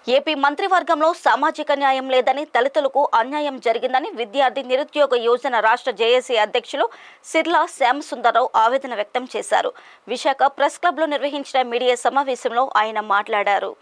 AP మంత్రివర్గంలో సామాజిక న్యాయం లేదని, దళితులకు అన్యాయం జరిగిందని విద్యార్థి నిరుద్యోగ యోజన రాష్ట్ర జేఏసీ అధ్యక్షులు సిర్లా శ్యామసుందరరావు ఆవేదన వ్యక్తం చేశారు. విశాఖ ప్రెస్ క్లబ్లో నిర్వహించిన మీడియా సమావేశంలో ఆయన మాట్లాడారు.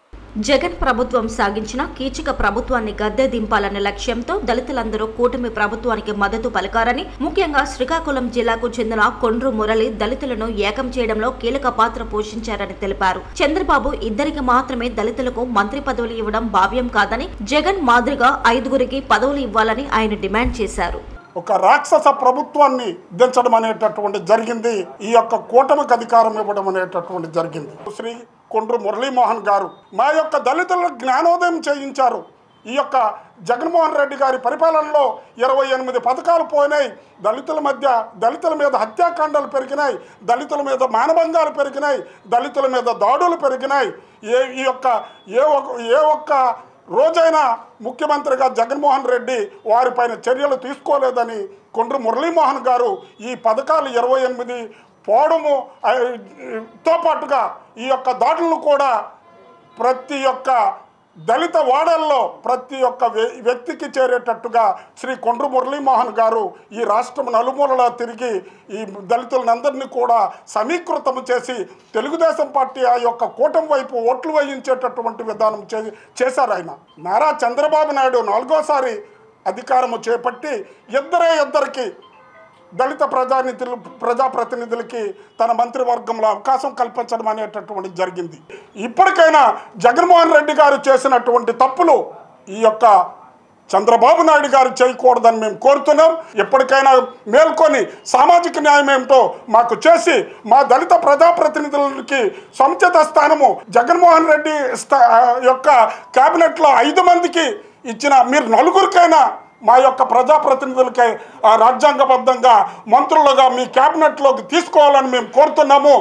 జగన్ ప్రభుత్వం సాగించిన కీచక ప్రభుత్వాన్ని గద్దె దింపాలనే లక్ష్యంతో దళితులందరూ కూటమి ప్రభుత్వానికి మద్దతు పలికారని, ముఖ్యంగా శ్రీకాకుళం జిల్లాకు చెందిన కొండ్రు మురళి దళితులను ఏకం చేయడంలో కీలక పాత్ర పోషించారని తెలిపారు. చంద్రబాబు ఇద్దరికి మాత్రమే దళితులకు మంత్రి పదవులు ఇవ్వడం భావ్యం కాదని, జగన్ మాదిరిగా 5గురికి పదవులు ఇవ్వాలని ఆయన డిమాండ్ చేశారు. ఒక రాక్షస ప్రభుత్వాన్ని దించడం అనేటటువంటి జరిగింది. ఈ యొక్క కూటమికి అధికారం ఇవ్వడం అనేటటువంటి జరిగింది. శ్రీ కొండ్రు మురళీమోహన్ గారు మా యొక్క దళితులకు జ్ఞానోదయం చేయించారు. ఈ యొక్క జగన్మోహన్ రెడ్డి గారి పరిపాలనలో 28 పథకాలు పోయినాయి. దళితుల మీద హత్యాకాండాలు పెరిగినాయి, దళితుల మీద మానభంగాలు పెరిగినాయి, దళితుల మీద దాడులు పెరిగినాయి. ఏ ఒక్క రోజైనా ముఖ్యమంత్రిగా జగన్మోహన్ రెడ్డి వారిపైన చర్యలు తీసుకోలేదని కొండ్రు మురళీమోహన్ గారు ఈ పథకాలు 28 పోవడంతో పాటుగా ఈ యొక్క దాడులను కూడా ప్రతి ఒక్క దళిత వాడల్లో ప్రతి ఒక్క వ్యక్తికి చేరేటట్టుగా శ్రీ కొండ్రు మురళీమోహన్ గారు ఈ రాష్ట్రం నలుమూలలా తిరిగి ఈ దళితులందరినీ కూడా సమీకృతం చేసి తెలుగుదేశం పార్టీ ఆ యొక్క కూటమి వైపు ఓట్లు వేయించేటటువంటి విధానం చేశారు. ఆయన నారా చంద్రబాబు నాయుడు 4వ అధికారము చేపట్టి ఇద్దరికి దళిత ప్రజాప్రతినిధులకి తన మంత్రివర్గంలో అవకాశం కల్పించడం అనేటటువంటి జరిగింది. ఇప్పటికైనా జగన్మోహన్ రెడ్డి గారు చేసినటువంటి తప్పులు ఈ యొక్క చంద్రబాబు నాయుడు గారు చేయకూడదని మేము కోరుతున్నాం. ఎప్పటికైనా మేల్కొని సామాజిక న్యాయం ఏమిటో మాకు చేసి మా దళిత ప్రజాప్రతినిధులకి సముచిత స్థానము జగన్మోహన్ రెడ్డి యొక్క కేబినెట్లో 5 మందికి ఇచ్చిన మీరు 4గురికైనా మా యొక్క ప్రజాప్రతినిధులకై రాజ్యాంగబద్ధంగా మంత్రులుగా మీ కేబినెట్లోకి తీసుకోవాలని మేము కోరుతున్నాము.